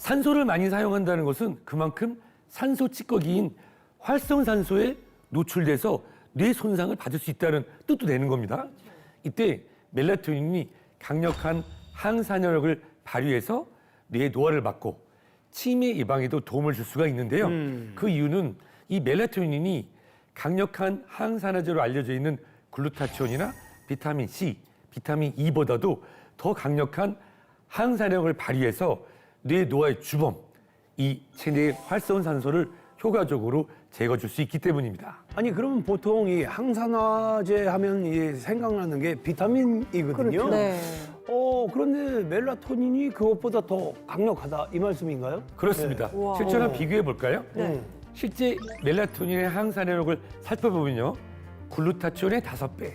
산소를 많이 사용한다는 것은 그만큼 산소 찌꺼기인 활성산소에 노출돼서 뇌 손상을 받을 수 있다는 뜻도 되는 겁니다. 이때 멜라토닌이 강력한 항산화력을 발휘해서 뇌의 노화를 막고 치매 예방에도 도움을 줄 수가 있는데요. 그 이유는 이 멜라토닌이 강력한 항산화제로 알려져 있는 글루타치온이나 비타민 C, 비타민 E보다도 더 강력한 항산화력을 발휘해서 뇌 노화의 주범, 이 체내의 활성산소를 효과적으로 제거해 줄 수 있기 때문입니다. 아니 그러면 보통 이 항산화제 하면 이 생각나는 게 비타민이거든요. 네. 그런데 멜라토닌이 그것보다 더 강력하다 이 말씀인가요? 그렇습니다. 네. 우와. 실제로 한번 비교해 볼까요? 네. 실제 멜라토닌의 항산화력을 살펴보면요. 글루타치온의 5배,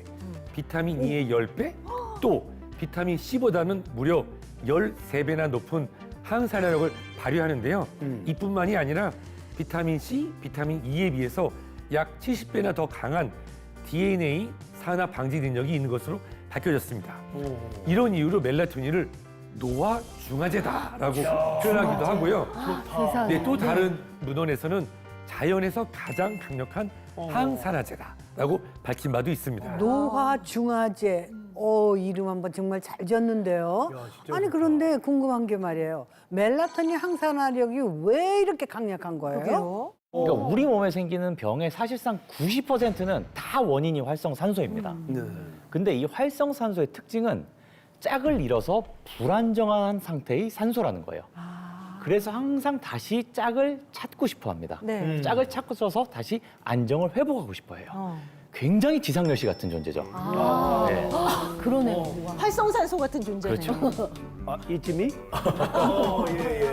비타민 E의 10배, 또 비타민 C보다는 무려 13배나 높은 항산화력을 발휘하는데요. 이뿐만이 아니라 비타민 C, 비타민 E에 비해서 약 70배나 더 강한 DNA 산화 방지 능력이 있는 것으로 밝혀졌습니다. 이런 이유로 멜라토닌을 노화 중화제다라고 표현하기도 하고요. 세상에. 네, 또 다른 문헌에서는 자연에서 가장 강력한 항산화제다라고 밝힌 바도 있습니다. 노화 중화제. 이름 한번 정말 잘 지었는데요. 야, 진짜 아니 그런데 궁금한 게 말이에요. 멜라토닌 항산화력이 왜 이렇게 강력한 거예요? 그러니까 우리 몸에 생기는 병의 사실상 90%는 다 원인이 활성산소입니다. 네. 근데 이 활성산소의 특징은 짝을 잃어서 불안정한 상태의 산소라는 거예요. 그래서 항상 다시 짝을 찾고 싶어 합니다. 네. 짝을 찾고서 다시 안정을 회복하고 싶어 해요. 굉장히 지상렬씨 같은 존재죠. 네. 그러네요. 활성산소 같은 존재네요. 그렇죠. 이쯤이? 예.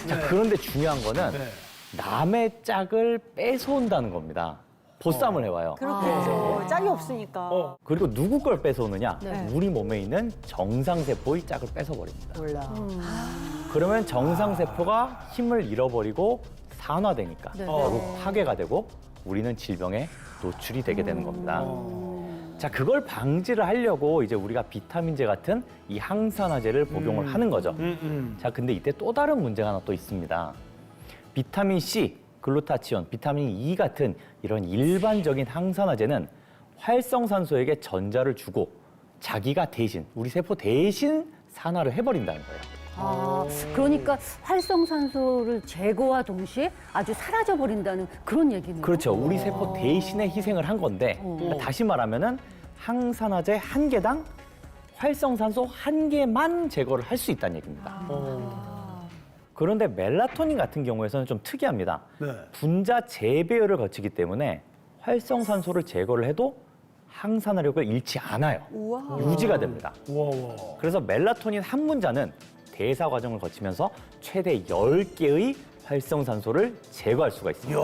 자, 그런데 중요한 거는 네. 남의 짝을 뺏어온다는 겁니다. 보쌈을 해와요. 그렇겠죠. 짝이 없으니까. 그리고 누구 걸 뺏어오느냐? 네. 우리 몸에 있는 정상세포의 짝을 뺏어버립니다. 몰라. 그러면 정상세포가 힘을 잃어버리고 산화되니까 네. 결국 파괴가 되고 우리는 질병에 노출이 되게 되는 겁니다. 자, 그걸 방지를 하려고 이제 우리가 비타민제 같은 이 항산화제를 복용을 하는 거죠. 자, 근데 이때 또 다른 문제가 하나 또 있습니다. 비타민 C, 글루타치온, 비타민 E 같은 이런 일반적인 항산화제는 활성산소에게 전자를 주고 자기가 대신, 우리 세포 대신 산화를 해버린다는 거예요. 그러니까 활성산소를 제거와 동시에 아주 사라져 버린다는 그런 얘기네요. 그렇죠. 우리 세포 대신에 희생을 한 건데 그러니까 다시 말하면은 항산화제 한 개당 활성산소 한 개만 제거를 할 수 있다는 얘기입니다. 그런데 멜라토닌 같은 경우에서는 좀 특이합니다. 네. 분자 재배열을 거치기 때문에 활성산소를 제거를 해도 항산화력을 잃지 않아요. 유지가 됩니다. 우와. 그래서 멜라토닌 한 분자는 대사 과정을 거치면서 최대 10개의 활성산소를 제거할 수가 있습니다.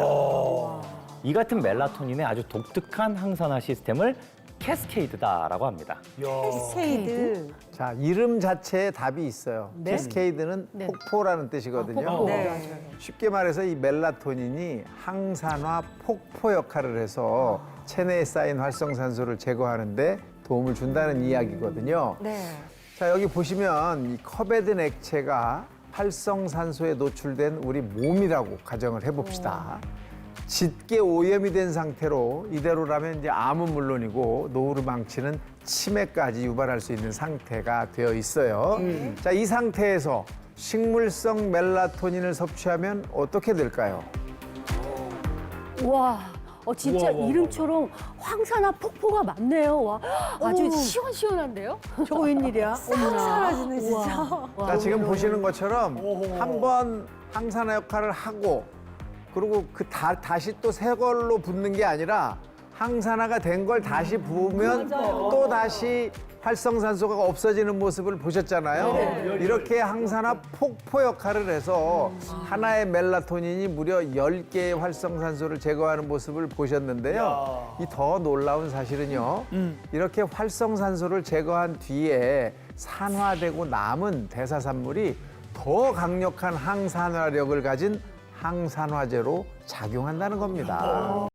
이 같은 멜라토닌의 아주 독특한 항산화 시스템을 캐스케이드다라고 합니다. 캐스케이드. 자, 이름 자체에 답이 있어요. 캐스케이드는 폭포라는 뜻이거든요. 네. 쉽게 말해서 이 멜라토닌이 항산화 폭포 역할을 해서 체내에 쌓인 활성산소를 제거하는데 도움을 준다는 이야기거든요. 네. 자, 여기 보시면 이 컵에 든 액체가 활성산소에 노출된 우리 몸이라고 가정을 해봅시다. 짙게 오염이 된 상태로 이대로라면 이제 암은 물론이고 노후를 망치는 치매까지 유발할 수 있는 상태가 되어 있어요. 자, 이 상태에서 식물성 멜라토닌을 섭취하면 어떻게 될까요? 와, 진짜 우와. 이름처럼 황산화 폭포가 많네요. 와, 아주 시원시원한데요? 저거 웬일이야? 사라지네, 진짜. 자, 지금 보시는 것처럼 한 번 항산화 역할을 하고 그리고 다시 또 새 걸로 붓는 게 아니라 항산화가 된 걸 다시 부으면 또 다시 활성산소가 없어지는 모습을 보셨잖아요. 이렇게 항산화 폭포 역할을 해서 하나의 멜라토닌이 무려 10개의 활성산소를 제거하는 모습을 보셨는데요. 이 더 놀라운 사실은요. 이렇게 활성산소를 제거한 뒤에 산화되고 남은 대사산물이 더 강력한 항산화력을 가진 항산화제로 작용한다는 겁니다.